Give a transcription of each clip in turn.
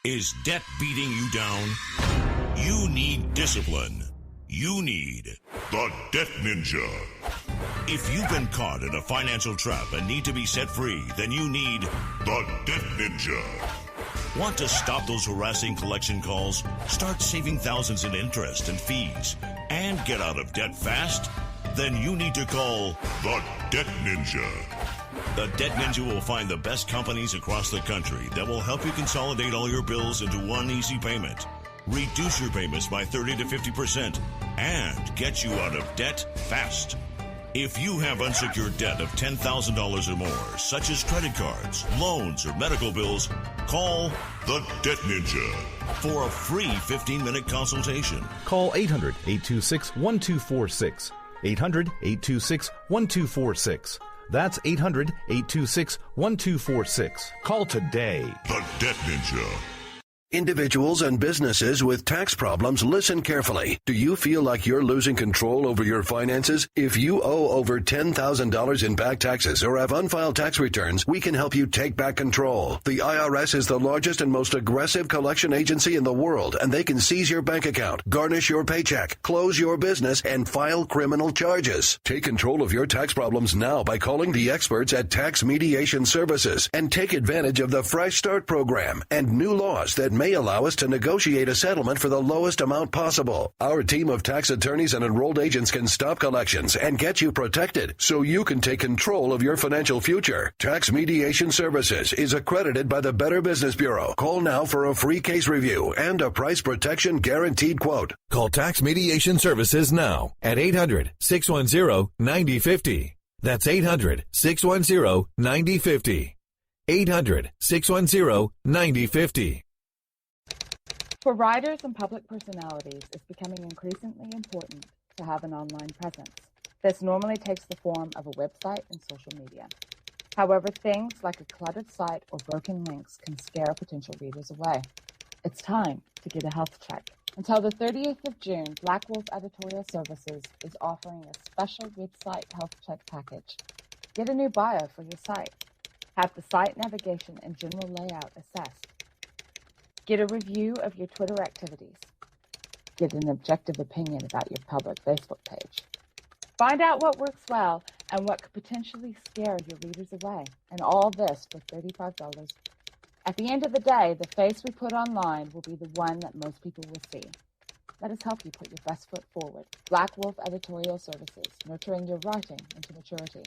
Is debt beating you down? You need discipline. You need the Debt Ninja. If you've been caught in a financial trap and need to be set free, then you need the Debt Ninja. Want to stop those harassing collection calls, start saving thousands in interest and fees, and get out of debt fast? Then you need to call the Debt Ninja. The Debt Ninja will find the best companies across the country that will help you consolidate all your bills into one easy payment, reduce your payments by 30 to 50%, and get you out of debt fast. If you have unsecured debt of $10,000 or more, such as credit cards, loans, or medical bills, call the Debt Ninja for a free 15-minute consultation. Call 800-826-1246. 800-826-1246. That's 800-826-1246. Call today. The Debt Ninja. Individuals and businesses with tax problems, listen carefully. Do you feel like you're losing control over your finances? If you owe over $10,000 in back taxes or have unfiled tax returns, we can help you take back control. The IRS is the largest and most aggressive collection agency in the world, and they can seize your bank account, garnish your paycheck, close your business, and file criminal charges. Take control of your tax problems now by calling the experts at Tax Mediation Services and take advantage of the Fresh Start program and new laws that may allow us to negotiate a settlement for the lowest amount possible. Our team of tax attorneys and enrolled agents can stop collections and get you protected so you can take control of your financial future. Tax Mediation Services is accredited by the Better Business Bureau. Call now for a free case review and a price protection guaranteed quote. Call Tax Mediation Services now at 800-610-9050. That's 800-610-9050. 800-610-9050. For writers and public personalities, it's becoming increasingly important to have an online presence. This normally takes the form of a website and social media. However, things like a cluttered site or broken links can scare potential readers away. It's time to get a health check. Until the 30th of June, Black Wolf Editorial Services is offering a special website health check package. Get a new bio for your site. Have the site navigation and general layout assessed. Get a review of your Twitter activities. Get an objective opinion about your public Facebook page. Find out what works well and what could potentially scare your readers away. And all this for $35. At the end of the day, the face we put online will be the one that most people will see. Let us help you put your best foot forward. Black Wolf Editorial Services, nurturing your writing into maturity.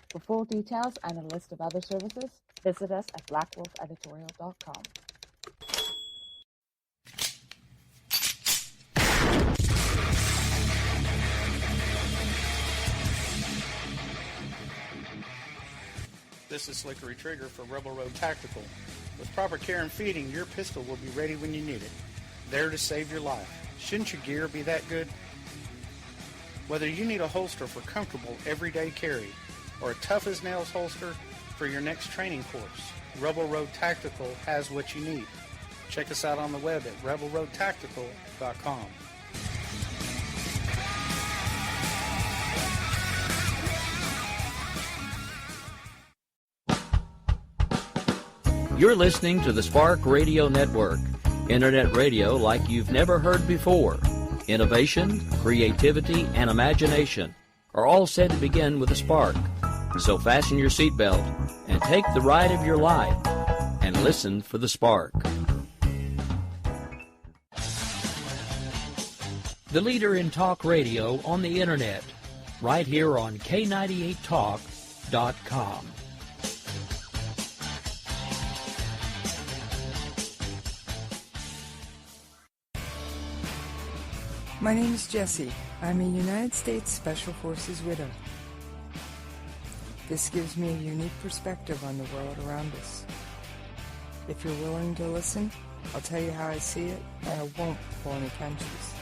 For full details and a list of other services, visit us at blackwolfeditorial.com. This is Slickery Trigger for Rebel Road Tactical. With proper care and feeding, your pistol will be ready when you need it. There to save your life. Shouldn't your gear be that good? Whether you need a holster for comfortable everyday carry or a tough-as-nails holster for your next training course, Rebel Road Tactical has what you need. Check us out on the web at rebelroadtactical.com. You're listening to the Spark Radio Network, internet radio like you've never heard before. Innovation, creativity, and imagination are all said to begin with a spark. So fasten your seatbelt and take the ride of your life and listen for the spark. The leader in talk radio on the internet, right here on K98Talk.com. My name is Jessie. I'm a United States Special Forces widow. This gives me a unique perspective on the world around us. If you're willing to listen, I'll tell you how I see it, and I won't pull any punches.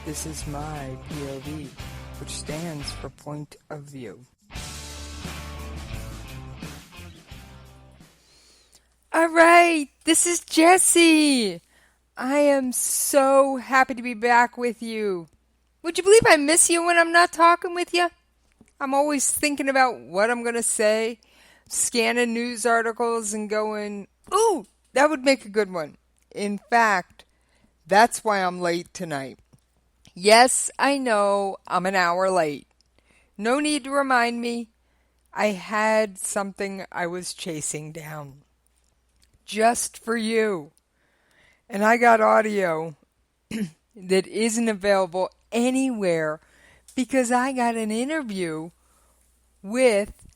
This is my POV, which stands for Point of View. All right, this is Jessie. I am so happy to be back with you. Would you believe I miss you when I'm not talking with you? I'm always thinking about what I'm going to say, scanning news articles and going, ooh, That would make a good one. In fact, that's why I'm late tonight. Yes, I know I'm an hour late. No need to remind me. I had something I was chasing down. Just for you. And I got audio that isn't available anywhere because I got an interview with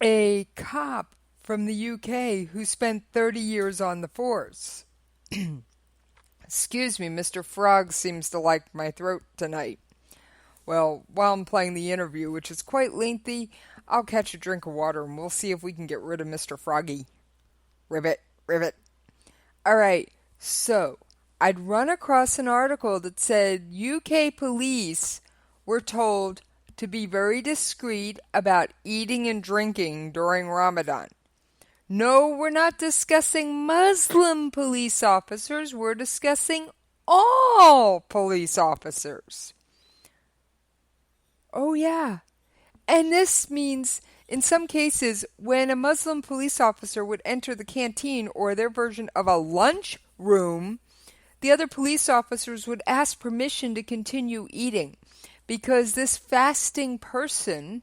a cop from the UK who spent 30 years on the force. Excuse me, Mr. Frog seems to like my throat tonight. Well, while I'm playing the interview, which is quite lengthy, I'll catch a drink of water and we'll see if we can get rid of Mr. Froggy. Ribbit, ribbit. All right, so I'd run across an article that said UK police were told to be very discreet about eating and drinking during Ramadan. No, we're not discussing Muslim police officers. We're discussing all police officers. Oh, yeah. And this means, in some cases, when a Muslim police officer would enter the canteen or their version of a lunch room, the other police officers would ask permission to continue eating because this fasting person,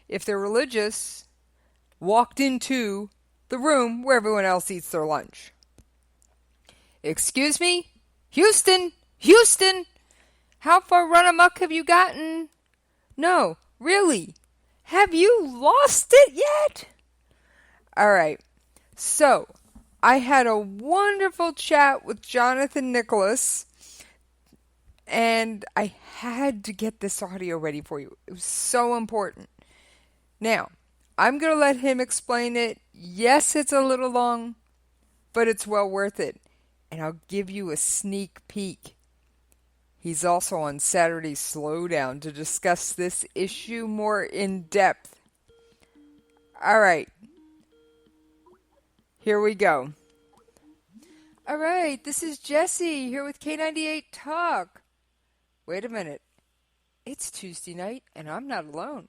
if they're religious, walked into the room where everyone else eats their lunch. Excuse me? Houston! Houston! How far run amok have you gotten? No, really. Have you lost it yet? All right. So, I had a wonderful chat with Jonathan Nicholas, and I had to get this audio ready for you. It was so important. Now, I'm going to let him explain it. Yes, it's a little long, but it's well worth it. And I'll give you a sneak peek. He's also on Saturday Slowdown to discuss this issue more in depth. All right. Here we go. All right, this is Jessie here with K98 Talk. Wait a minute. It's Tuesday night, and I'm not alone.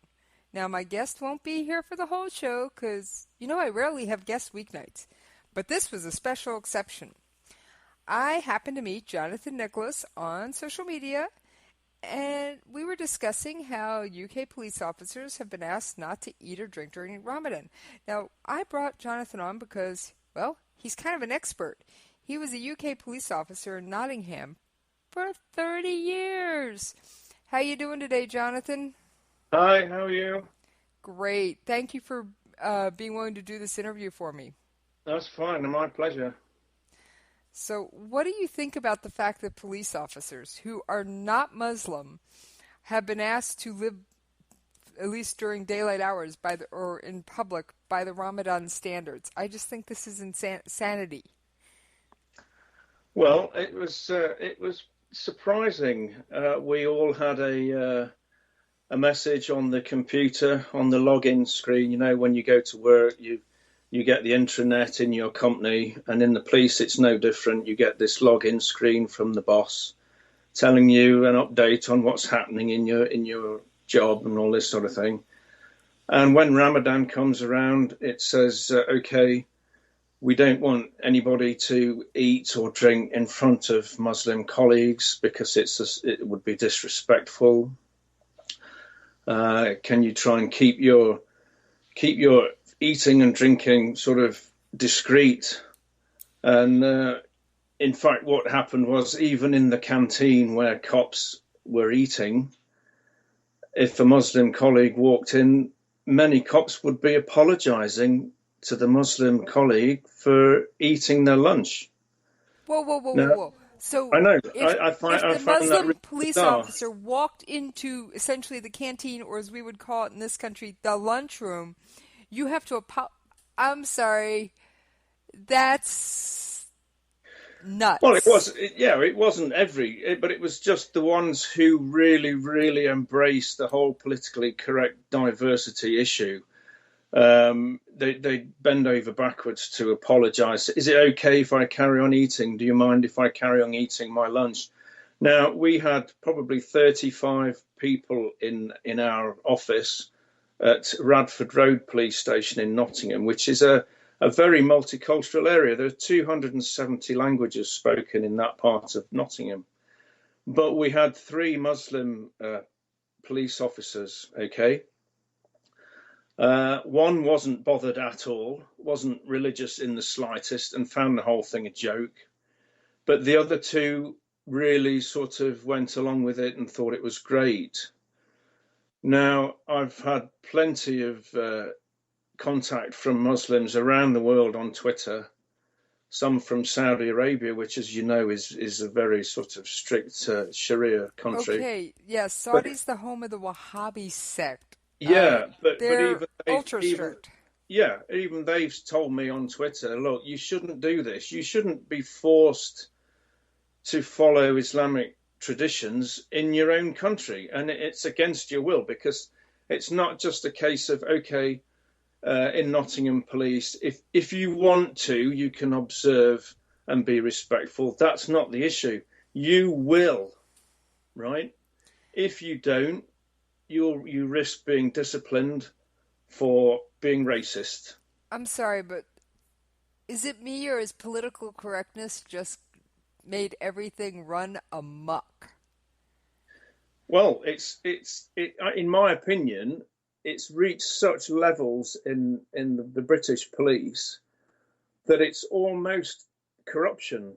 Now, my guest won't be here for the whole show because, I rarely have guest weeknights. But this was a special exception. I happened to meet Jonathan Nicholas on social media, and we were discussing how UK police officers have been asked not to eat or drink during Ramadan. Now, I brought Jonathan on because, he's kind of an expert. He was a UK police officer in Nottingham for 30 years. How you doing today, Jonathan? Hi, how are you? Great. Thank you for being willing to do this interview for me. That's fine. My pleasure. So what do you think about the fact that police officers who are not Muslim have been asked to live, at least during daylight hours, or in public, by the Ramadan standards? I just think this is insanity. Well, it was surprising. We all had a message on the computer, on the login screen. When you go to work, you get the intranet in your company, and in the police it's no different. You get this login screen from the boss telling you an update on what's happening in your job and all this sort of thing. And when Ramadan comes around, it says, okay, we don't want anybody to eat or drink in front of Muslim colleagues because it would be disrespectful. Can you try and keep your eating and drinking sort of discreet? And in fact, what happened was, even in the canteen where cops were eating, if a Muslim colleague walked in, many cops would be apologizing to the Muslim colleague for eating their lunch. Whoa. So I know. If the Muslim really police bizarre. officer walked into essentially the canteen, or as we would call it in this country, the lunchroom, you have to I'm sorry. That's nuts. Well, it wasn't but it was just the ones who really, really embraced the whole politically correct diversity issue. They bend over backwards to apologise. Is it okay if I carry on eating? Do you mind if I carry on eating my lunch? Now, we had probably 35 people in our office at Radford Road Police Station in Nottingham, which is a a very multicultural area. There are 270 languages spoken in that part of Nottingham. But we had 3 Muslim police officers, okay? One wasn't bothered at all, wasn't religious in the slightest, and found the whole thing a joke. But the other 2 really sort of went along with it and thought it was great. Now, I've had plenty of contact from Muslims around the world on Twitter, some from Saudi Arabia, which, as you know, is a very sort of strict Sharia country. Okay, yes, Saudi's the home of the Wahhabi sect. Yeah, but they're even ultra strict. Even they've told me on Twitter, look, you shouldn't do this. You shouldn't be forced to follow Islamic traditions in your own country, and it's against your will, because it's not just a case of, okay, in Nottingham Police, if you want to, you can observe and be respectful. That's not the issue. You will, right? If you don't, you risk being disciplined for being racist. I'm sorry, but is it me, or is political correctness just made everything run amok? Well, in my opinion, it's reached such levels in the British police that it's almost corruption.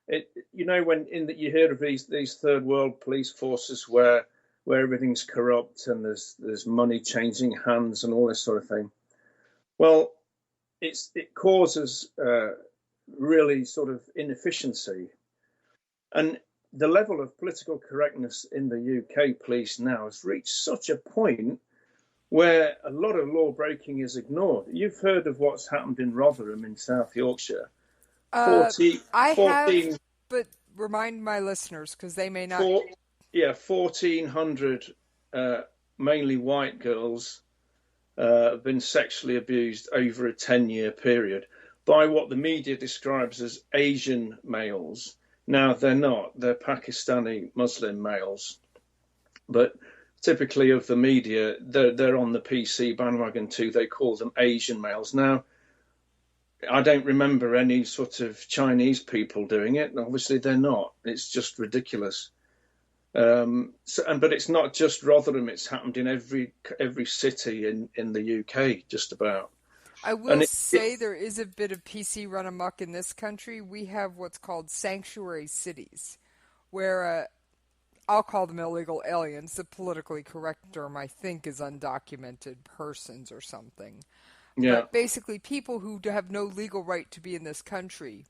When you hear of these third world police forces where everything's corrupt and there's money changing hands and all this sort of thing. Well, it causes really sort of inefficiency. And the level of political correctness in the UK police now has reached such a point where a lot of law breaking is ignored. You've heard of what's happened in Rotherham in South Yorkshire. Have, but remind my listeners, because they may not. 1,400 mainly white girls have been sexually abused over a 10-year period by what the media describes as Asian males. Now, they're not. They're Pakistani Muslim males. But typically of the media, they're on the PC bandwagon too. They call them Asian males. Now, I don't remember any sort of Chinese people doing it. Obviously, they're not. It's just ridiculous. But it's not just Rotherham. It's happened in every city in the UK, just about. I will say there is a bit of PC run amok in this country. We have what's called sanctuary cities, where I'll call them illegal aliens. The politically correct term, I think, is undocumented persons or something. Yeah. But basically, people who have no legal right to be in this country,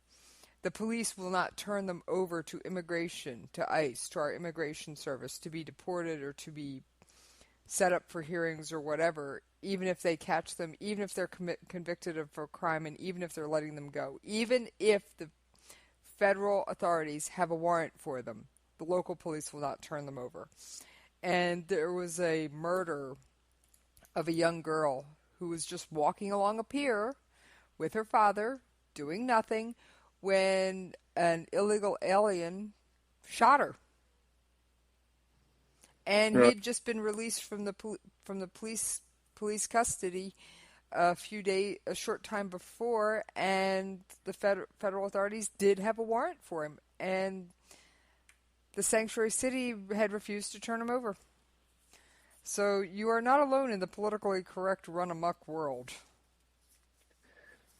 the police will not turn them over to immigration, to ICE, to our immigration service, to be deported or to be set up for hearings or whatever, even if they catch them, even if they're convicted of a crime, and even if they're letting them go. Even if the federal authorities have a warrant for them, the local police will not turn them over. And there was a murder of a young girl who was just walking along a pier with her father, doing nothing, when an illegal alien shot her. And he had just been released from the police custody a short time before, and the federal authorities did have a warrant for him, and the sanctuary city had refused to turn him over. So you are not alone in the politically correct run amok world.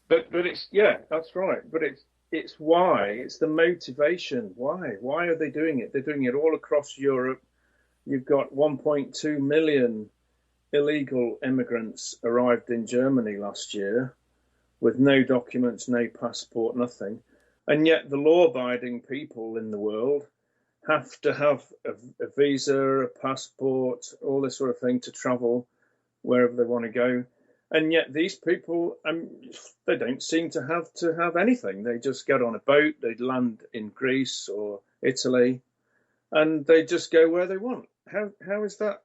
But it's that's right. But it's why, it's the motivation. Why are they doing it? They're doing it all across Europe. You've got 1.2 million illegal immigrants arrived in Germany last year with no documents, no passport, nothing. And yet the law-abiding people in the world have to have a visa, a passport, all this sort of thing to travel wherever they want to go. And yet these people, they don't seem to have anything. They just get on a boat, they land in Greece or Italy, and they just go where they want. How is that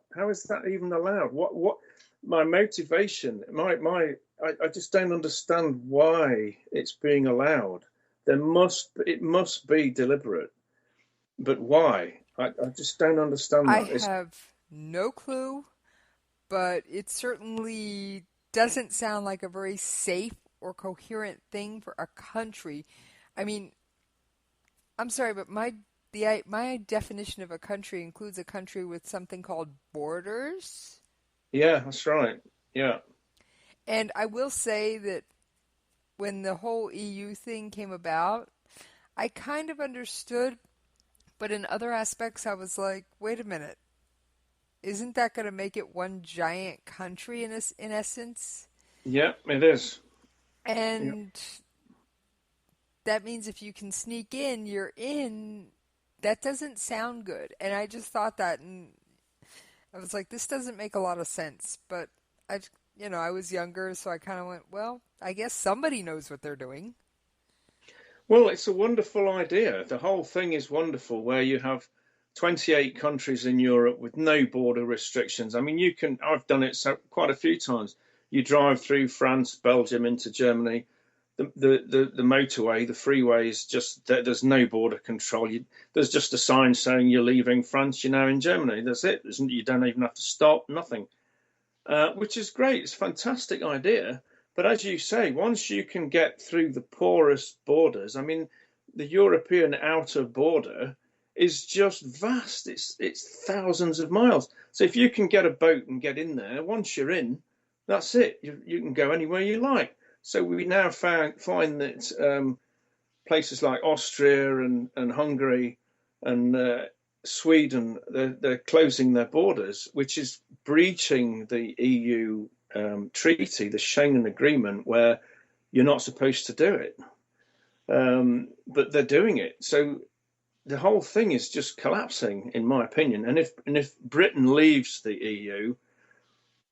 even allowed? What my motivation? I just don't understand why it's being allowed. It must be deliberate, but why? I just don't understand that. I have no clue, but it certainly doesn't sound like a very safe or coherent thing for a country. I mean, I'm sorry, but my definition of a country includes a country with something called borders. Yeah, that's right. Yeah. And I will say that when the whole EU thing came about, I kind of understood, but in other aspects I was like, wait a minute. Isn't that going to make it one giant country in essence? Yeah, it is. And that means if you can sneak in, you're in. That doesn't sound good. And I just thought that, and I was like, this doesn't make a lot of sense. But I was younger, so I kind of went, well, I guess somebody knows what they're doing. Well, it's a wonderful idea. The whole thing is wonderful, where you have 28 countries in Europe with no border restrictions. I mean, I've done it quite a few times. You drive through France, Belgium into Germany. The motorway, the freeway is just, there's no border control. There's just a sign saying you're leaving France, you're now in Germany. That's it. You don't even have to stop, nothing, which is great. It's a fantastic idea. But as you say, once you can get through the porous borders, I mean, the European outer border is just vast. It's thousands of miles. So if you can get a boat and get in there, once you're in, that's it. You can go anywhere you like. So we now find that places like Austria and Hungary and Sweden, they're closing their borders, which is breaching the EU treaty, the Schengen Agreement, where you're not supposed to do it. But they're doing it. So the whole thing is just collapsing, in my opinion. And if Britain leaves the EU,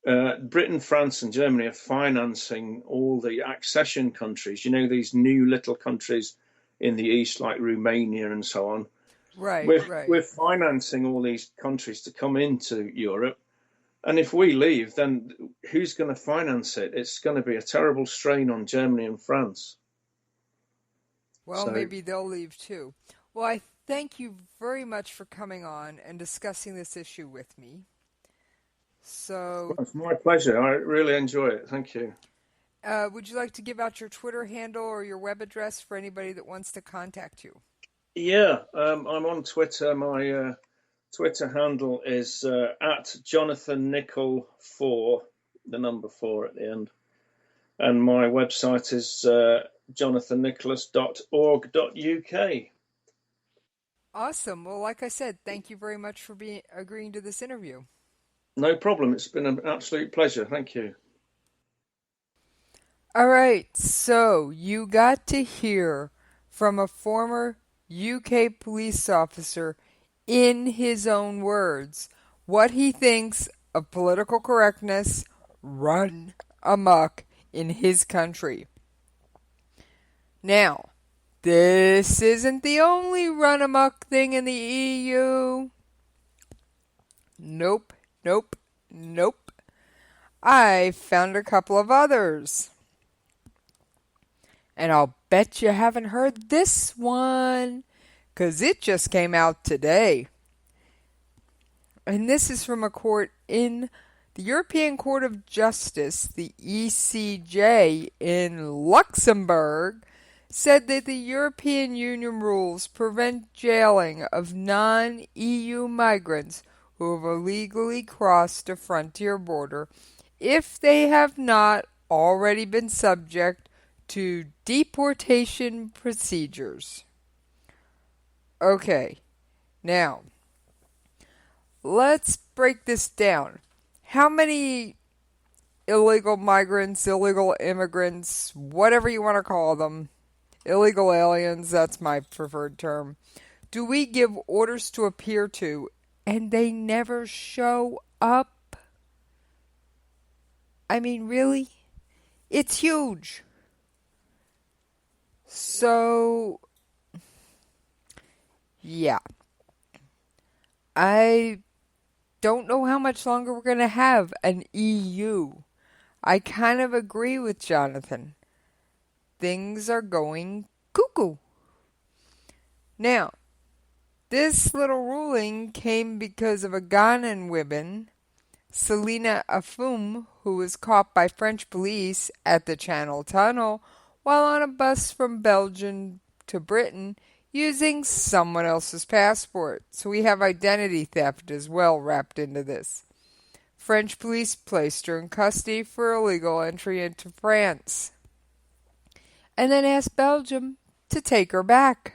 Britain, France, and Germany are financing all the accession countries. You know, these new little countries in the east, like Romania and so on. Right, We're financing all these countries to come into Europe. And if we leave, then who's going to finance it? It's going to be a terrible strain on Germany and France. Well, maybe they'll leave too. Well, I thank you very much for coming on and discussing this issue with me. So, well, it's my pleasure. I really enjoy it. Thank you. Would you like to give out your Twitter handle or your web address for anybody that wants to contact you? Yeah, I'm on Twitter. My Twitter handle is at Jonathan Nicol 4, the number 4 at the end. And my website is jonathannicholas.org.uk. Awesome. Well, like I said, thank you very much for agreeing to this interview. No problem. It's been an absolute pleasure. Thank you. All right. So you got to hear from a former UK police officer in his own words what he thinks of political correctness run amok in his country. Now, this isn't the only run amok thing in the EU. Nope. I found a couple of others. And I'll bet you haven't heard this one, 'cause it just came out today. And this is from a court in the European Court of Justice, the ECJ in Luxembourg, said that the European Union rules prevent jailing of non-EU migrants who have illegally crossed a frontier border if they have not already been subject to deportation procedures. Okay, now, let's break this down. How many illegal migrants, illegal immigrants, whatever you want to call them, illegal aliens, that's my preferred term, do we give orders to appear to, and they never show up? I mean, really? It's huge. So, yeah. I don't know how much longer we're going to have an EU. I kind of agree with Jonathan. Things are going cuckoo. Now, this little ruling came because of a Ghanaian woman Selena Afum, who was caught by French police at the Channel Tunnel while on a bus from Belgium to Britain using someone else's passport. So we have identity theft as well wrapped into this. French police placed her in custody for illegal entry into France and then asked Belgium to take her back.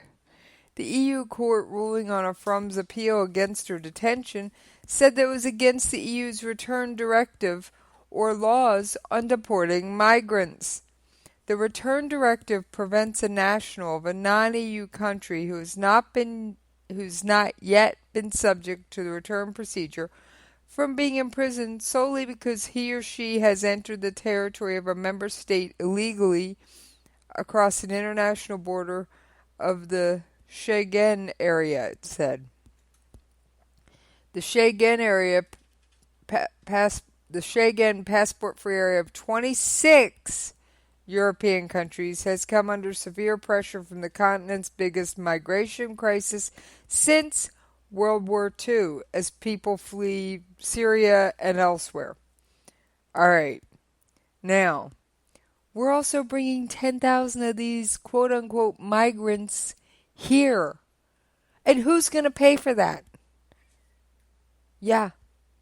The EU court ruling on Afum's appeal against her detention said that it was against the EU's return directive or laws on deporting migrants. The return directive prevents a national of a non-EU country who's not yet been subject to the return procedure from being imprisoned solely because he or she has entered the territory of a member state illegally across an international border of the Schengen area, it said. The Schengen area, the Schengen passport-free area of 26 European countries has come under severe pressure from the continent's biggest migration crisis since World War II as people flee Syria and elsewhere. All right. Now, we're also bringing 10,000 of these quote-unquote migrants here. And who's going to pay for that? Yeah,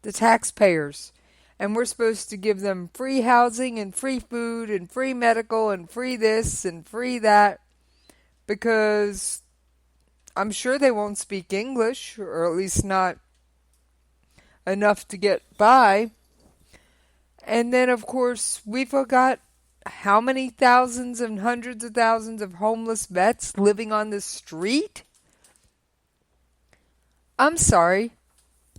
the taxpayers. And we're supposed to give them free housing and free food and free medical and free this and free that because I'm sure they won't speak English, or at least not enough to get by. And then, of course, we've got how many thousands and hundreds of thousands of homeless vets living on the street? I'm sorry.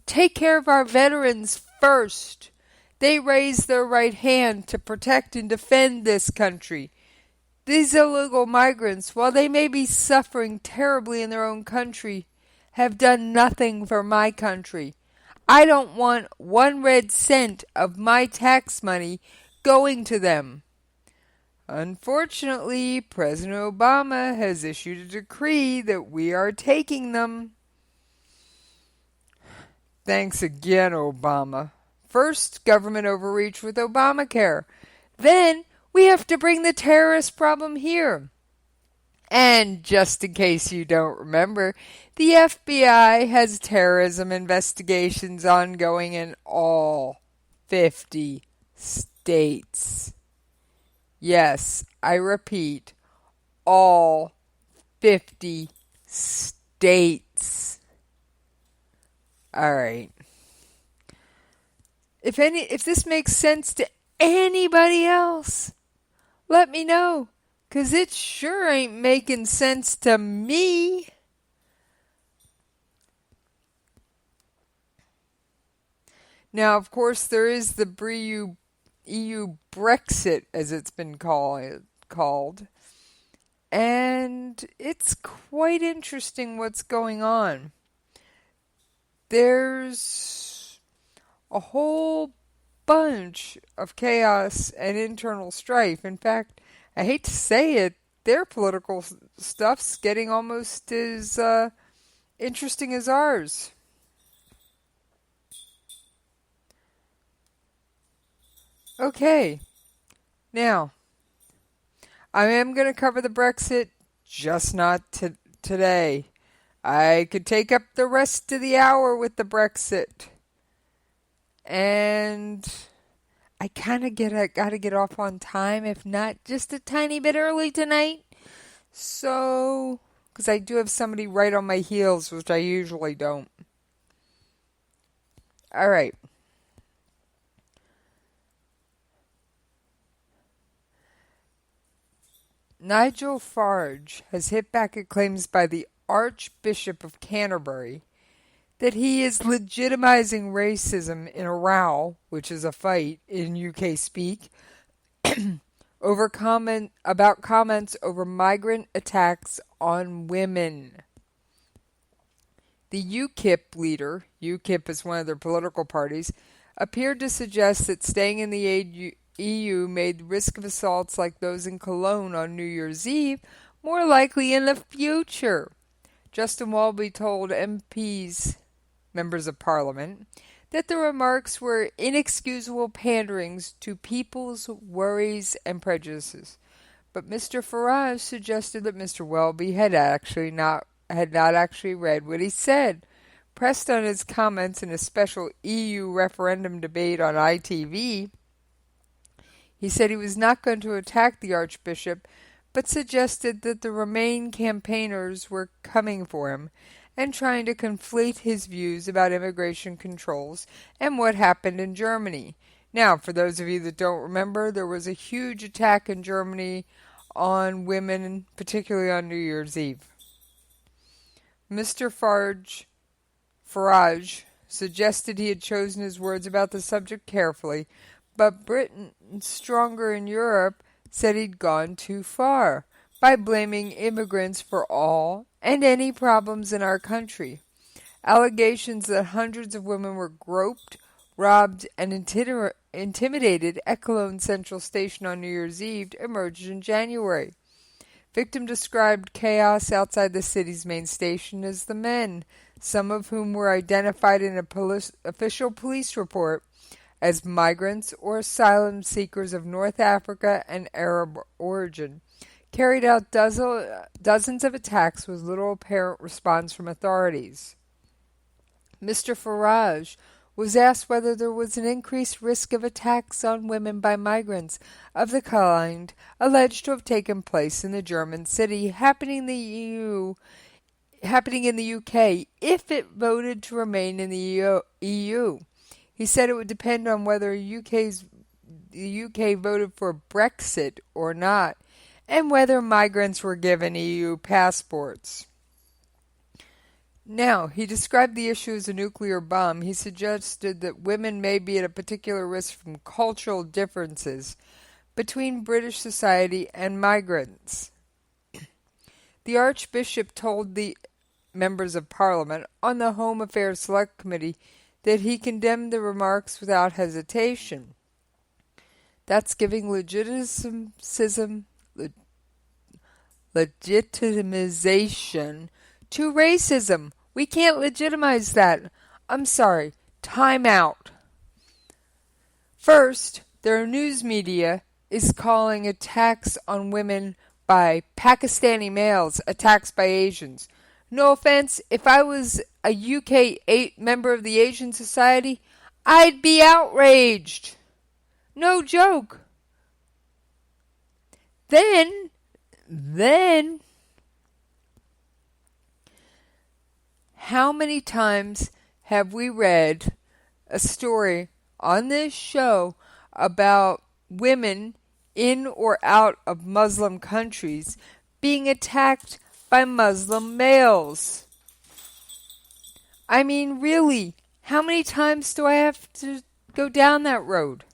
Take care of our veterans first. They raised their right hand to protect and defend this country. These illegal migrants, while they may be suffering terribly in their own country, have done nothing for my country. I don't want 1 red cent of my tax money going to them. Unfortunately, President Obama has issued a decree that we are taking them. Thanks again, Obama. First, government overreach with Obamacare. Then, we have to bring the terrorist problem here. And just in case you don't remember, the FBI has terrorism investigations ongoing in all 50 states. Yes, I repeat, all 50 states. All right. If this makes sense to anybody else, let me know, 'cause it sure ain't making sense to me. Now, of course, there is the EU Brexit, as it's been called. And it's quite interesting what's going on. There's a whole bunch of chaos and internal strife. In fact, I hate to say it, their political stuff's getting almost as interesting as ours. Okay, now, I am going to cover the Brexit, just not today. I could take up the rest of the hour with the Brexit. And I kind of got to get off on time, if not just a tiny bit early tonight. So, because I do have somebody right on my heels, which I usually don't. All right. Nigel Farage has hit back at claims by the Archbishop of Canterbury that he is legitimizing racism in a row, which is a fight in UK speak, about comments over migrant attacks on women. The UKIP leader, UKIP is one of their political parties, appeared to suggest that staying in the EU made the risk of assaults like those in Cologne on New Year's Eve more likely in the future. Justin Welby told MPs, members of Parliament, that the remarks were inexcusable panderings to people's worries and prejudices. But Mr. Farage suggested that Mr. Welby had not actually read what he said. Pressed on his comments in a special EU referendum debate on ITV, he said he was not going to attack the Archbishop, but suggested that the Remain campaigners were coming for him and trying to conflate his views about immigration controls and what happened in Germany. Now, for those of you that don't remember, there was a huge attack in Germany on women, particularly on New Year's Eve. Mr. Farage suggested he had chosen his words about the subject carefully, but Britain, stronger in Europe, said he'd gone too far by blaming immigrants for all and any problems in our country. Allegations that hundreds of women were groped, robbed, and intimidated at Cologne Central Station on New Year's Eve emerged in January. Victim described chaos outside the city's main station as the men, some of whom were identified in a official police report as migrants or asylum seekers of North Africa and Arab origin, carried out dozens of attacks with little apparent response from authorities. Mr. Farage was asked whether there was an increased risk of attacks on women by migrants of the kind alleged to have taken place in the German city happening in the UK if it voted to remain in the EU. He said it would depend on whether the UK voted for Brexit or not, and whether migrants were given EU passports. Now, he described the issue as a nuclear bomb. He suggested that women may be at a particular risk from cultural differences between British society and migrants. The Archbishop told the members of Parliament on the Home Affairs Select Committee that he condemned the remarks without hesitation. That's giving legitimization to racism. We can't legitimize that. I'm sorry. Time out. First, their news media is calling attacks on women by Pakistani males attacks by Asians. No offense, if I was a UK member of the Asian Society, I'd be outraged. No joke. Then, how many times have we read a story on this show about women in or out of Muslim countries being attacked by Muslim males? I mean, really, how many times do I have to go down that road?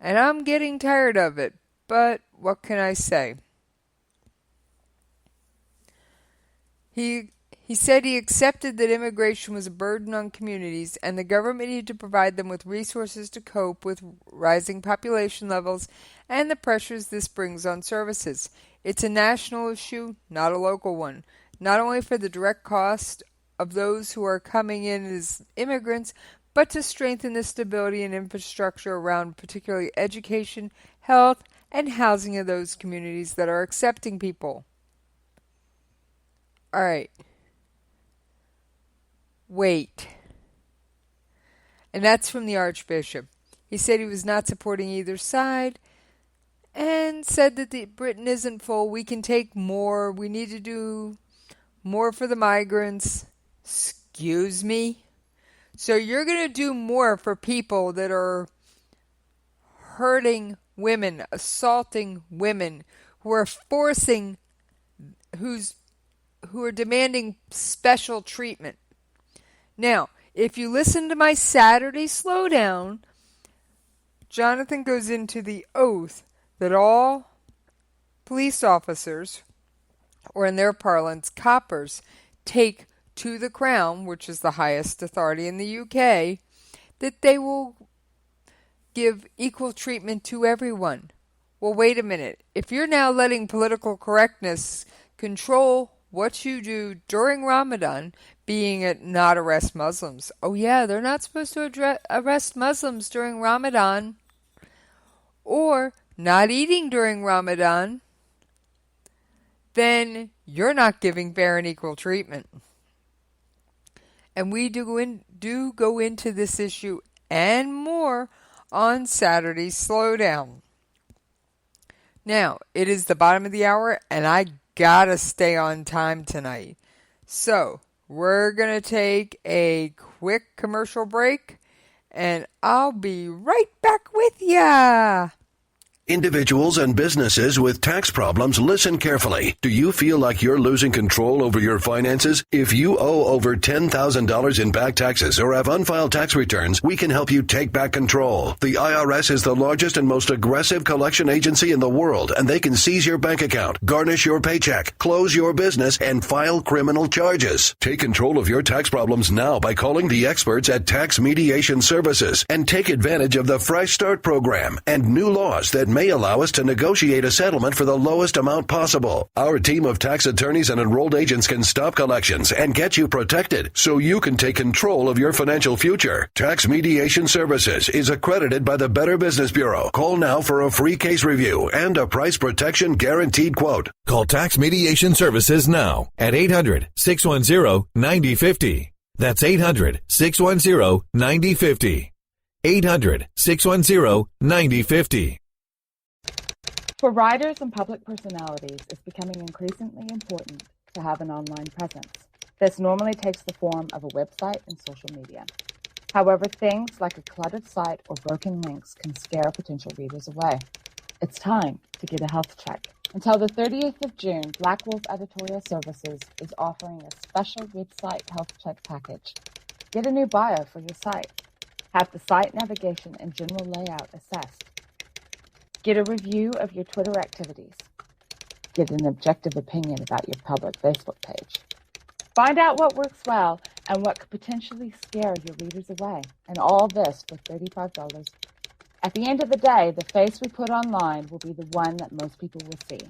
And I'm getting tired of it, but what can I say? He said he accepted that immigration was a burden on communities and the government needed to provide them with resources to cope with rising population levels and the pressures this brings on services. It's a national issue, not a local one, not only for the direct cost of those who are coming in as immigrants, but to strengthen the stability and infrastructure around particularly education, health, and housing of those communities that are accepting people. All right. Wait. And that's from the Archbishop. He said he was not supporting either side and said that Britain isn't full. We can take more. We need to do more for the migrants. Excuse me? So you're going to do more for people that are hurting women, assaulting women, who are who are demanding special treatment. Now, if you listen to my Saturday Slowdown, Jonathan goes into the oath that all police officers, or in their parlance, coppers, take to the Crown, which is the highest authority in the UK, that they will give equal treatment to everyone. Well, wait a minute. If you're now letting political correctness control what you do during Ramadan, being it not arrest Muslims. Oh yeah, they're not supposed to arrest Muslims during Ramadan. Or not eating during Ramadan, then you're not giving fair and equal treatment. And we do go into this issue and more on Saturday's Slowdown. Now, it is the bottom of the hour, and I gotta stay on time tonight. So, we're gonna take a quick commercial break, and I'll be right back with ya. Individuals and businesses with tax problems, listen carefully. Do you feel like you're losing control over your finances? If you owe over $10,000 in back taxes or have unfiled tax returns, we can help you take back control. The IRS is the largest and most aggressive collection agency in the world, and they can seize your bank account, garnish your paycheck, close your business, and file criminal charges. Take control of your tax problems now by calling the experts at Tax Mediation Services and take advantage of the Fresh Start program and new laws that may allow us to negotiate a settlement for the lowest amount possible. Our team of tax attorneys and enrolled agents can stop collections and get you protected so you can take control of your financial future. Tax Mediation Services is accredited by the Better Business Bureau. Call now for a free case review and a price protection guaranteed quote. Call Tax Mediation Services now at 800-610-9050. That's 800-610-9050. 800-610-9050. For writers and public personalities, it's becoming increasingly important to have an online presence. This normally takes the form of a website and social media. However, things like a cluttered site or broken links can scare potential readers away. It's time to get a health check. Until the 30th of June, Black Wolf Editorial Services is offering a special website health check package. Get a new bio for your site. Have the site navigation and general layout assessed. Get a review of your Twitter activities. Get an objective opinion about your public Facebook page. Find out what works well and what could potentially scare your readers away. And all this for $35. At the end of the day, the face we put online will be the one that most people will see.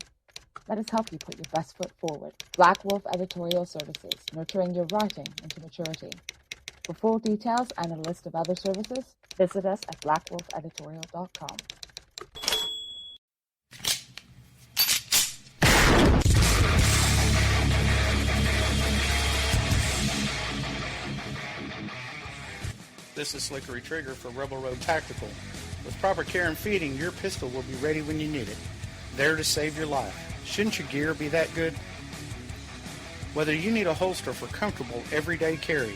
Let us help you put your best foot forward. Black Wolf Editorial Services, nurturing your writing into maturity. For full details and a list of other services, visit us at blackwolfeditorial.com. This is Slickery Trigger for Rebel Road Tactical. With proper care and feeding, your pistol will be ready when you need it, there to save your life. Shouldn't your gear be that good? Whether you need a holster for comfortable everyday carry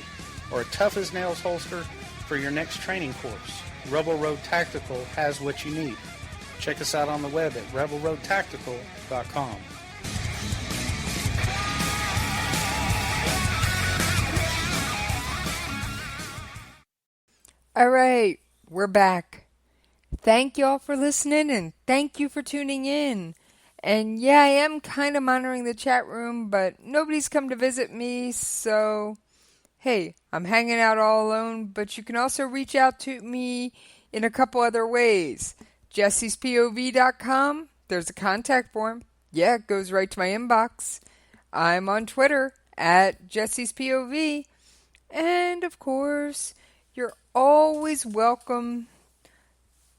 or a tough-as-nails holster for your next training course, Rebel Road Tactical has what you need. Check us out on the web at rebelroadtactical.com. All right, we're back. Thank y'all for listening and thank you for tuning in. And yeah, I am kind of monitoring the chat room, but nobody's come to visit me, so hey, I'm hanging out all alone, but you can also reach out to me in a couple other ways. jessiespov.com, there's a contact form. Yeah, it goes right to my inbox. I'm on Twitter at jessiespov. And of course, you're always welcome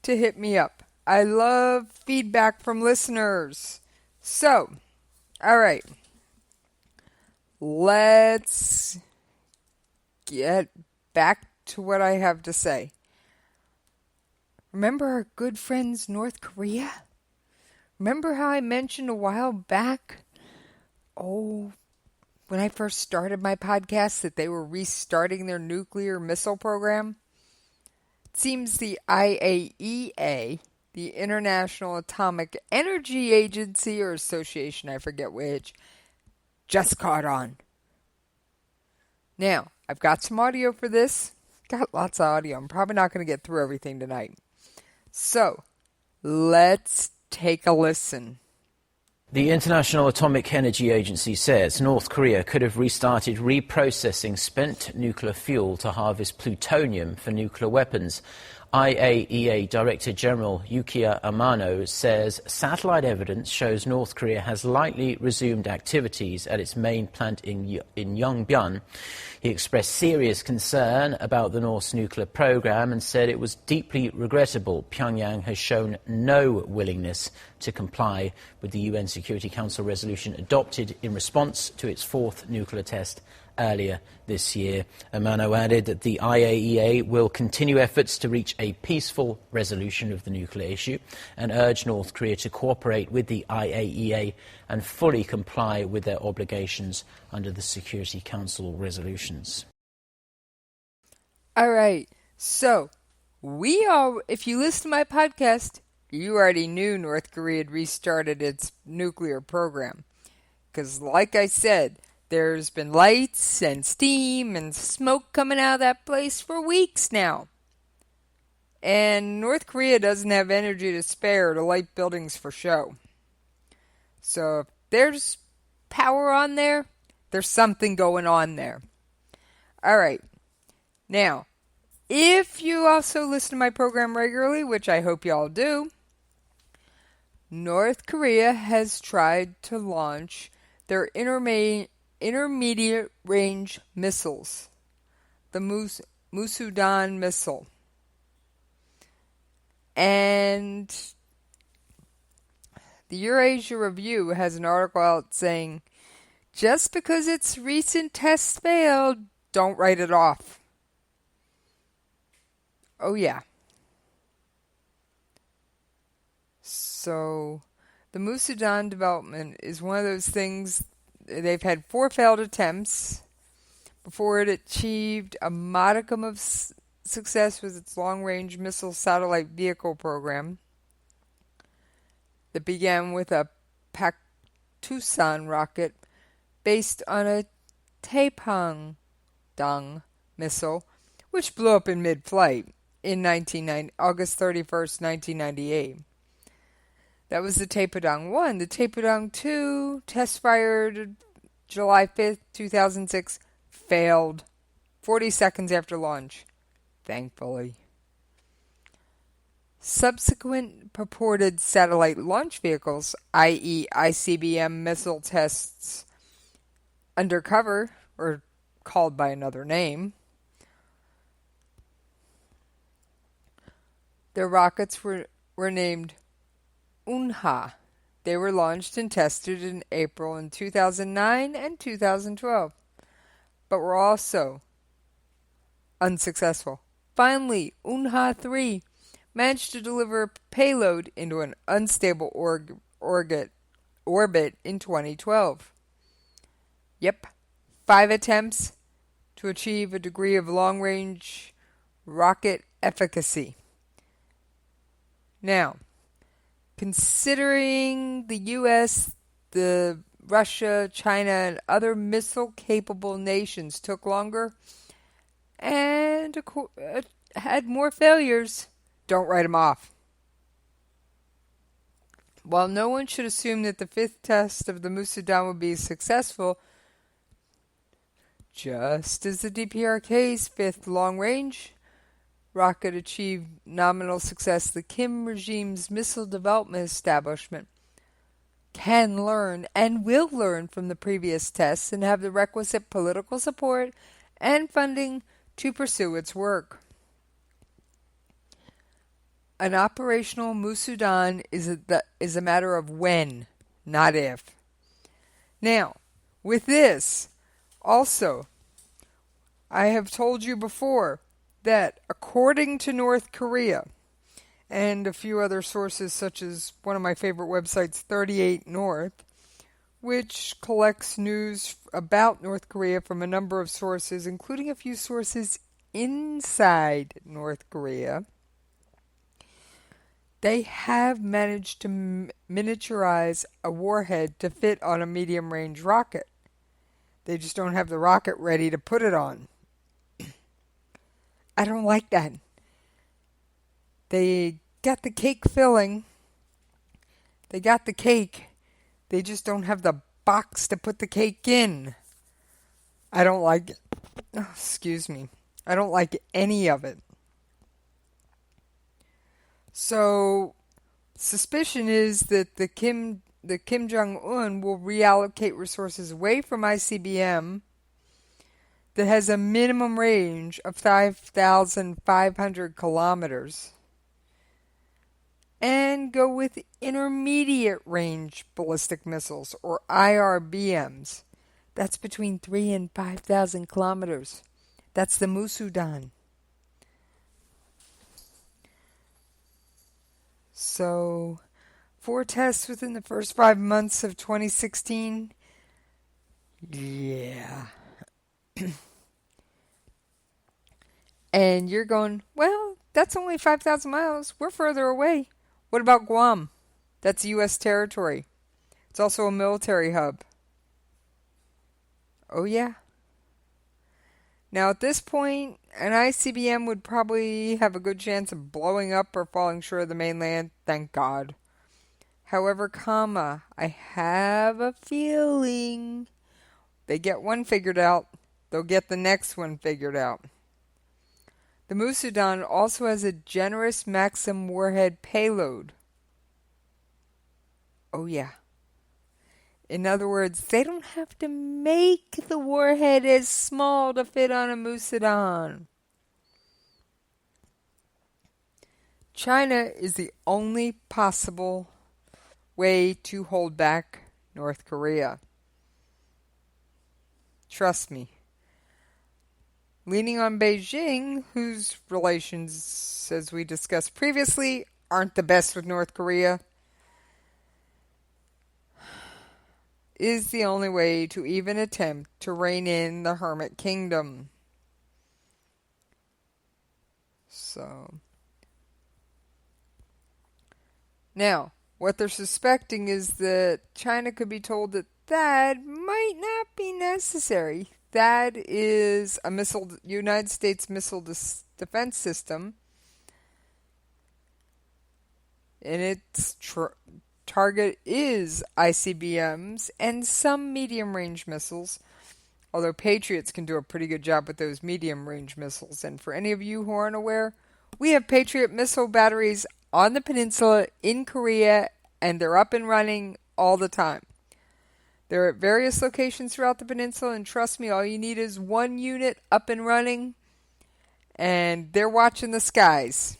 to hit me up. I love feedback from listeners. So, all right. Let's get back to what I have to say. Remember our good friends North Korea? Remember how I mentioned a while back, when I first started my podcast, that they were restarting their nuclear missile program? It seems the IAEA, the International Atomic Energy Agency or Association, I forget which, just caught on. Now, I've got some audio for this. Got lots of audio. I'm probably not going to get through everything tonight. So, let's take a listen. The International Atomic Energy Agency says North Korea could have restarted reprocessing spent nuclear fuel to harvest plutonium for nuclear weapons IAEA Director General Yukiya Amano says satellite evidence shows North Korea has likely resumed activities at its main plant in Yongbyon. He expressed serious concern about the North's nuclear program and said it was deeply regrettable Pyongyang has shown no willingness to comply with the UN Security Council resolution adopted in response to its fourth nuclear test earlier this year. Amano added that the IAEA will continue efforts to reach a peaceful resolution of the nuclear issue and urge North Korea to cooperate with the IAEA and fully comply with their obligations under the Security Council resolutions. All right, so if you listen to my podcast, you already knew North Korea had restarted its nuclear program. Because like I said, there's been lights and steam and smoke coming out of that place for weeks now. And North Korea doesn't have energy to spare to light buildings for show. So if there's power on there, there's something going on there. All right. Now, if you also listen to my program regularly, which I hope you all do, North Korea has tried to launch their intermediate range missiles, the Musudan missile. And the Eurasia Review has an article out saying, just because its recent tests failed, don't write it off. Oh yeah. So the Musudan development is one of those things. They've had 4 failed attempts before it achieved a modicum of success with its long-range missile satellite vehicle program that began with a Pak-Tusan rocket based on a Taepang missile, which blew up in mid-flight in August 31st, 1998. That was the Taepang 1. The Taepang 2, test fired July 5th, 2006, failed 40 seconds after launch, thankfully. Subsequent purported satellite launch vehicles, i.e. ICBM missile tests undercover, or called by another name, their rockets were named Unha. They were launched and tested in April in 2009 and 2012, but were also unsuccessful. Finally, Unha 3 managed to deliver a payload into an unstable orbit in 2012. Yep, 5 attempts to achieve a degree of long-range rocket efficacy. Now, considering the U.S., the Russia, China, and other missile-capable nations took longer and had more failures, don't write them off. While no one should assume that the 5th test of the Musudan would be successful, just as the DPRK's 5th long-range rocket achieved nominal success, the Kim regime's missile development establishment can learn and will learn from the previous tests and have the requisite political support and funding to pursue its work. An operational Musudan is a matter of when, not if. Now, with this, also, I have told you before that according to North Korea and a few other sources such as one of my favorite websites, 38 North, which collects news about North Korea from a number of sources, including a few sources inside North Korea, they have managed to miniaturize a warhead to fit on a medium-range rocket. They just don't have the rocket ready to put it on. I don't like that. They got the cake filling. They got the cake. They just don't have the box to put the cake in. I don't like it. Oh, excuse me. I don't like any of it. So, suspicion is that the Kim Jong-un will reallocate resources away from ICBM that has a minimum range of 5,500 kilometers and go with intermediate range ballistic missiles, or IRBMs. That's between 3,000 and 5,000 kilometers. That's the Musudan. So, 4 tests within the first 5 months of 2016. Yeah. And you're going, well, that's only 5,000 miles. We're further away. What about Guam? That's U.S. territory. It's also a military hub. Oh, yeah. Now, at this point, an ICBM would probably have a good chance of blowing up or falling short of the mainland, thank God. However, I have a feeling they get one figured out, they'll get the next one figured out. The Musudan also has a generous Maxim warhead payload. Oh, yeah. In other words, they don't have to make the warhead as small to fit on a Musudan. China is the only possible way to hold back North Korea. Trust me. Leaning on Beijing, whose relations, as we discussed previously, aren't the best with North Korea, is the only way to even attempt to rein in the Hermit Kingdom. So, now, what they're suspecting is that China could be told that THAAD might not be necessary. THAAD is a United States missile defense system, and its target is ICBMs and some medium-range missiles, although Patriots can do a pretty good job with those medium-range missiles. And for any of you who aren't aware, we have Patriot missile batteries on the peninsula in Korea, and they're up and running all the time. They're at various locations throughout the peninsula, and trust me, all you need is one unit up and running, and they're watching the skies.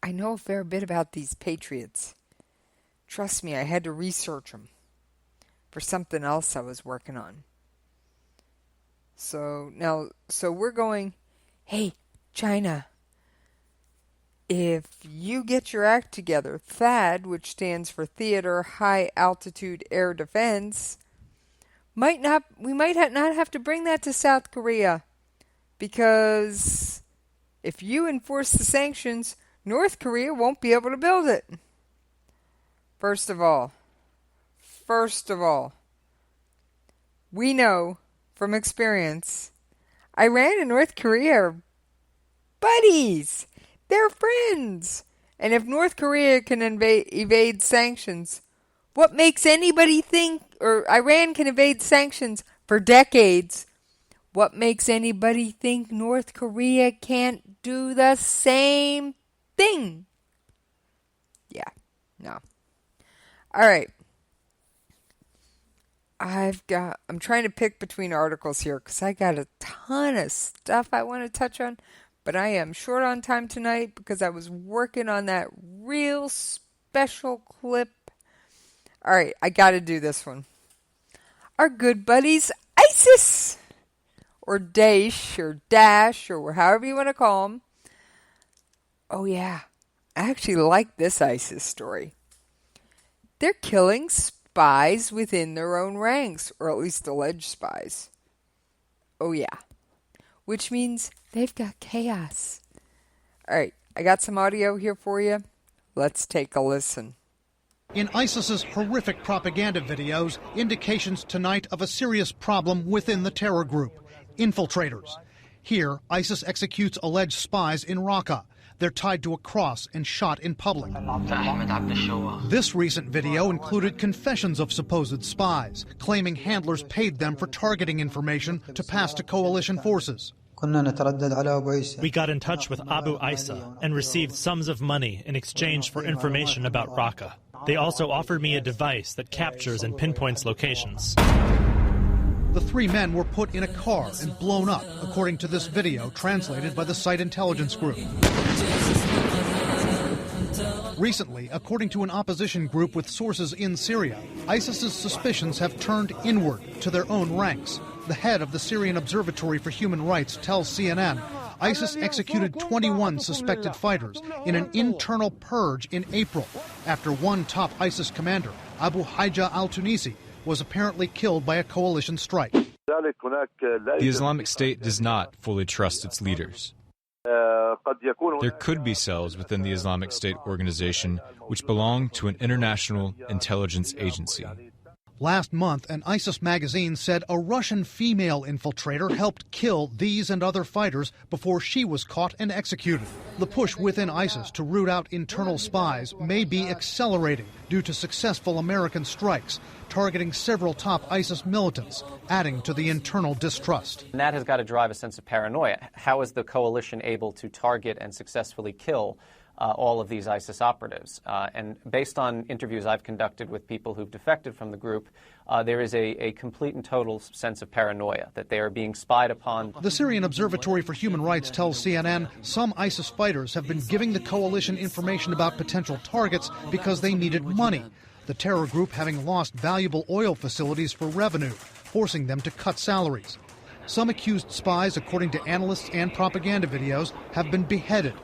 I know a fair bit about these Patriots. Trust me, I had to research them for something else I was working on. So we're going, hey, China, if you get your act together, THAAD, which stands for Theater High Altitude Air Defense, we might not have to bring that to South Korea, because if you enforce the sanctions, North Korea won't be able to build it. First of all, we know from experience, Iran and North Korea are buddies. They're friends. And if North Korea can evade sanctions, what makes anybody think, or Iran can evade sanctions for decades, what makes anybody think North Korea can't do the same thing? Yeah, no. All right. I'm trying to pick between articles here because I got a ton of stuff I want to touch on. But I am short on time tonight because I was working on that real special clip. All right, I got to do this one. Our good buddies ISIS, or Daesh, or Dash, or however you want to call them. Oh yeah, I actually like this ISIS story. They're killing spies within their own ranks, or at least alleged spies. Oh yeah, which means they've got chaos. All right, I got some audio here for you. Let's take a listen. In ISIS's horrific propaganda videos, indications tonight of a serious problem within the terror group, infiltrators. Here, ISIS executes alleged spies in Raqqa. They're tied to a cross and shot in public. This recent video included confessions of supposed spies, claiming handlers paid them for targeting information to pass to coalition forces. We got in touch with Abu Isa and received sums of money in exchange for information about Raqqa. They also offered me a device that captures and pinpoints locations. The three men were put in a car and blown up, according to this video translated by the site intelligence group. Recently, according to an opposition group with sources in Syria, ISIS's suspicions have turned inward to their own ranks. The head of the Syrian Observatory for Human Rights tells CNN ISIS executed 21 suspected fighters in an internal purge in April after one top ISIS commander, Abu Haija al-Tunisi, was apparently killed by a coalition strike. The Islamic State does not fully trust its leaders. There could be cells within the Islamic State organization which belong to an international intelligence agency. Last month, an ISIS magazine said a Russian female infiltrator helped kill these and other fighters before she was caught and executed. The push within ISIS to root out internal spies may be accelerating due to successful American strikes, targeting several top ISIS militants, adding to the internal distrust. And that has got to drive a sense of paranoia. How is the coalition able to target and successfully kill all of these ISIS operatives? And based on interviews I've conducted with people who've defected from the group, there is a complete and total sense of paranoia that they are being spied upon. The Syrian Observatory for Human Rights tells CNN some ISIS fighters have been giving the coalition information about potential targets because they needed money, the terror group having lost valuable oil facilities for revenue, forcing them to cut salaries. Some accused spies, according to analysts and propaganda videos, have been beheaded,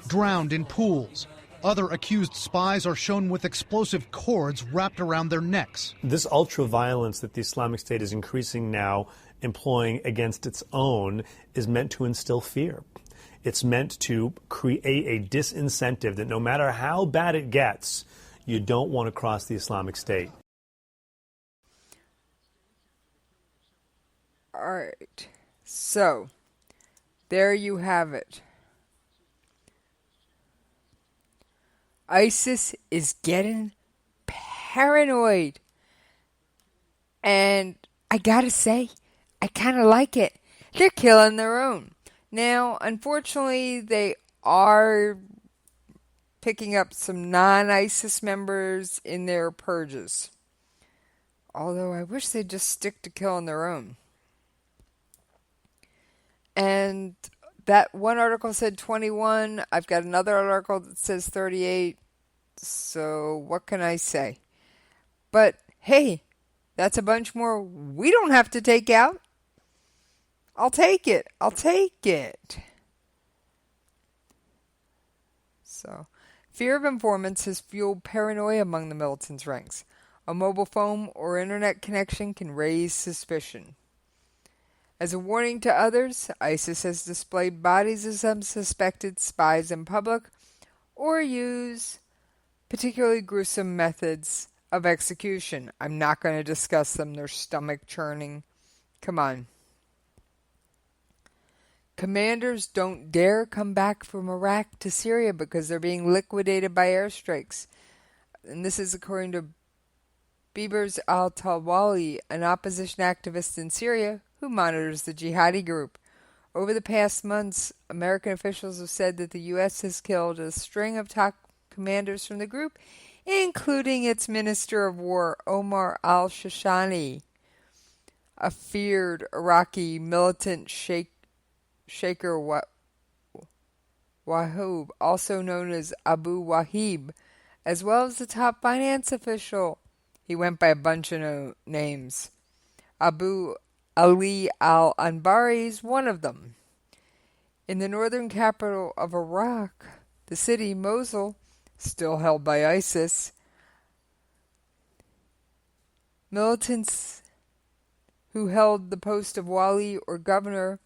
drowned in pools. Other accused spies are shown with explosive cords wrapped around their necks. This ultra-violence that the Islamic State is increasing now employing against its own is meant to instill fear. It's meant to create a disincentive that no matter how bad it gets, you don't want to cross the Islamic State. All right. So, there you have it. ISIS is getting paranoid. And I gotta say, I kind of like it. They're killing their own. Now, unfortunately, they are picking up some non-ISIS members in their purges. Although I wish they'd just stick to killing their own. And that one article said 21. I've got another article that says 38. So what can I say? But hey, that's a bunch more we don't have to take out. I'll take it. I'll take it. So, fear of informants has fueled paranoia among the militants' ranks. A mobile phone or internet connection can raise suspicion. As a warning to others, ISIS has displayed bodies of some suspected spies in public or use particularly gruesome methods of execution. I'm not going to discuss them. They're stomach churning. Come on. Commanders don't dare come back from Iraq to Syria because they're being liquidated by airstrikes. And this is according to Bibers al-Tawali, an opposition activist in Syria who monitors the jihadi group. Over the past months, American officials have said that the U.S. has killed a string of top commanders from the group, including its Minister of War, Omar al-Shashani, a feared Iraqi militant Shaker Wahub, also known as Abu Wahib, as well as the top finance official. He went by a bunch of names. Abu Ali al-Anbari is one of them. In the northern capital of Iraq, the city Mosul, still held by ISIS, militants who held the post of wali or governor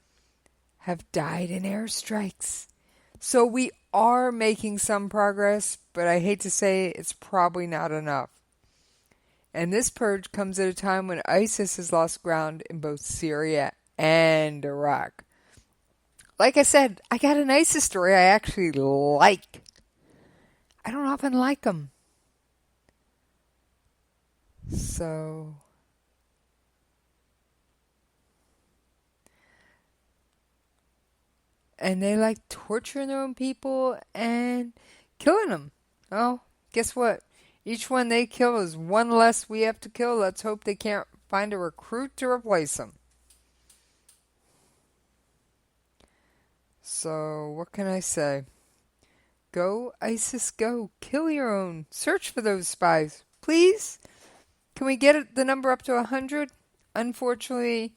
have died in airstrikes. So we are making some progress, but I hate to say it's probably not enough. And this purge comes at a time when ISIS has lost ground in both Syria and Iraq. Like I said, I got an ISIS story I actually like. I don't often like them. So, and they like torturing their own people and killing them. Oh, guess what? Each one they kill is one less we have to kill. Let's hope they can't find a recruit to replace them. So, what can I say? Go, ISIS, go. Kill your own. Search for those spies. Please? Can we get the number up to 100? Unfortunately,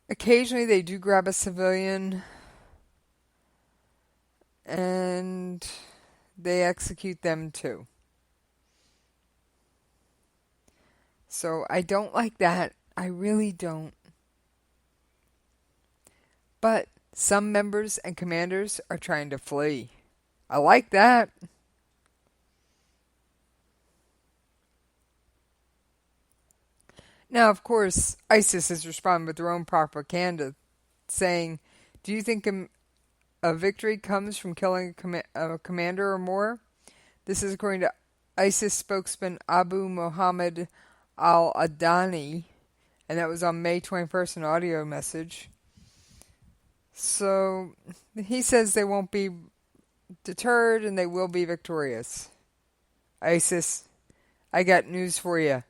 occasionally they do grab a civilian and they execute them too. So I don't like that. I really don't. But some members and commanders are trying to flee. I like that. Now, of course, ISIS has responded with their own propaganda, saying, do you think a victory comes from killing a commander or more? This is according to ISIS spokesman Abu Mohammed al-Adani, and that was on May 21st, an audio message. So, he says they won't be deterred and they will be victorious. ISIS, I got news for you.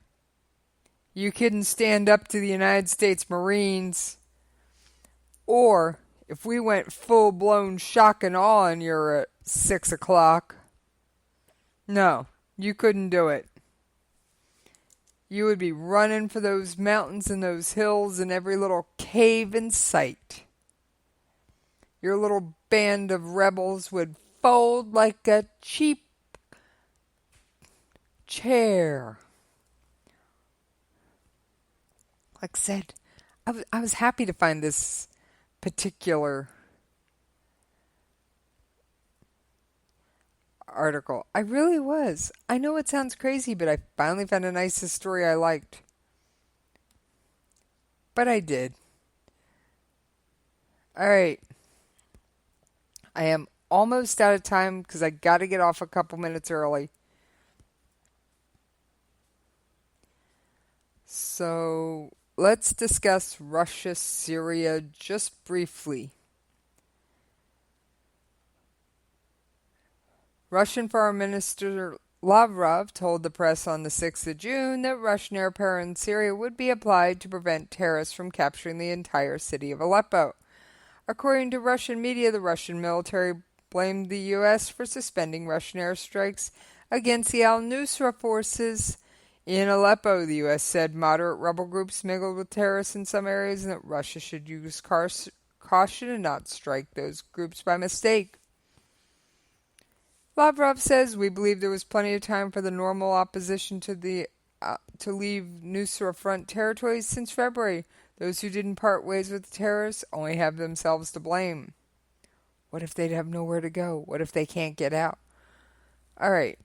You couldn't stand up to the United States Marines, or if we went full-blown shock and awe on you at 6 o'clock, no, you couldn't do it. You would be running for those mountains and those hills and every little cave in sight. Your little band of rebels would fold like a cheap chair. Like I said, I was happy to find this particular article. I really was. I know it sounds crazy, but I finally found an ISIS story I liked. But I did. Alright. I am almost out of time because I got to get off a couple minutes early. So, let's discuss Russia, Syria just briefly. Russian Foreign Minister Lavrov told the press on the 6th of June that Russian air power in Syria would be applied to prevent terrorists from capturing the entire city of Aleppo. According to Russian media, the Russian military blamed the U.S. for suspending Russian airstrikes against the al-Nusra forces in Aleppo. The U.S. said moderate rebel groups mingled with terrorists in some areas and that Russia should use caution and not strike those groups by mistake. Lavrov says, we believe there was plenty of time for the normal opposition to leave Nusra Front territories since February. Those who didn't part ways with the terrorists only have themselves to blame. What if they'd have nowhere to go? What if they can't get out? Alright.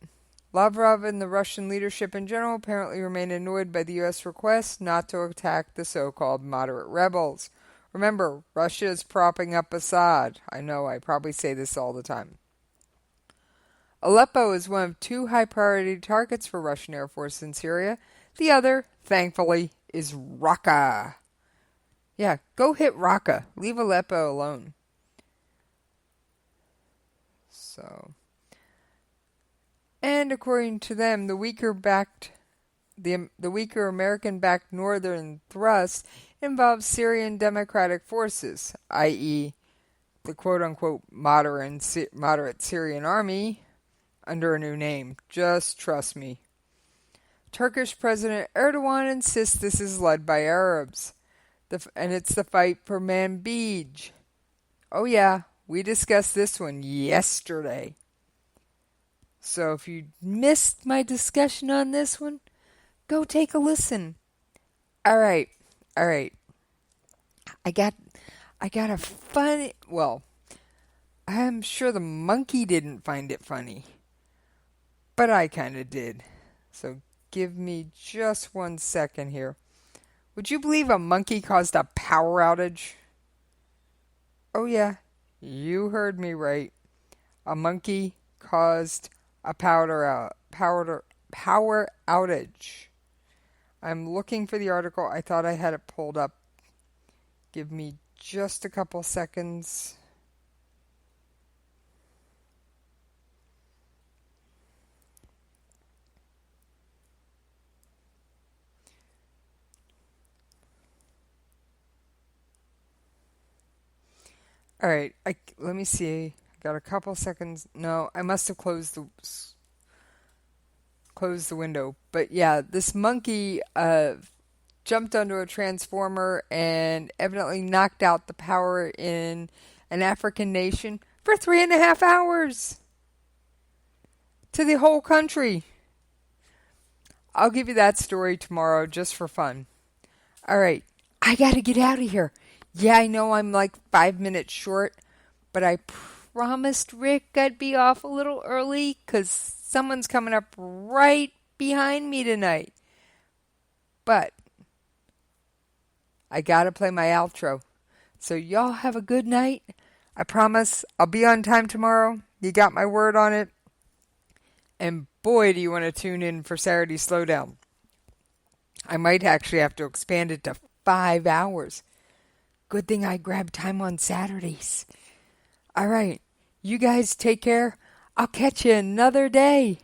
Lavrov and the Russian leadership in general apparently remain annoyed by the U.S. request not to attack the so-called moderate rebels. Remember, Russia is propping up Assad. I know, I probably say this all the time. Aleppo is one of 2 high-priority targets for Russian Air Force in Syria. The other, thankfully, is Raqqa. Yeah, go hit Raqqa. Leave Aleppo alone. So, and according to them, the weaker American-backed northern thrust involves Syrian democratic forces, i.e., the quote-unquote moderate Syrian army, under a new name. Just trust me. Turkish President Erdogan insists this is led by Arabs. And it's the fight for Manbij. Oh yeah, we discussed this one yesterday. So if you missed my discussion on this one, go take a listen. Alright. I got a funny, well, I'm sure the monkey didn't find it funny. But I kind of did. So give me just 1 second here. Would you believe a monkey caused a power outage? Oh yeah, you heard me right. A monkey caused a power outage. I'm looking for the article. I thought I had it pulled up Give me just a couple seconds. All right, let me see. Got a couple seconds. No, I must have closed the window. But yeah, this monkey jumped onto a transformer and evidently knocked out the power in an African nation for 3.5 hours to the whole country. I'll give you that story tomorrow just for fun. All right, I got to get out of here. Yeah, I know I'm like 5 minutes short, but I promised Rick I'd be off a little early because someone's coming up right behind me tonight. But I got to play my outro. So y'all have a good night. I promise I'll be on time tomorrow. You got my word on it. And boy, do you want to tune in for Saturday Slowdown. I might actually have to expand it to 5 hours. Good thing I grabbed time on Saturdays. All right, you guys take care. I'll catch you another day.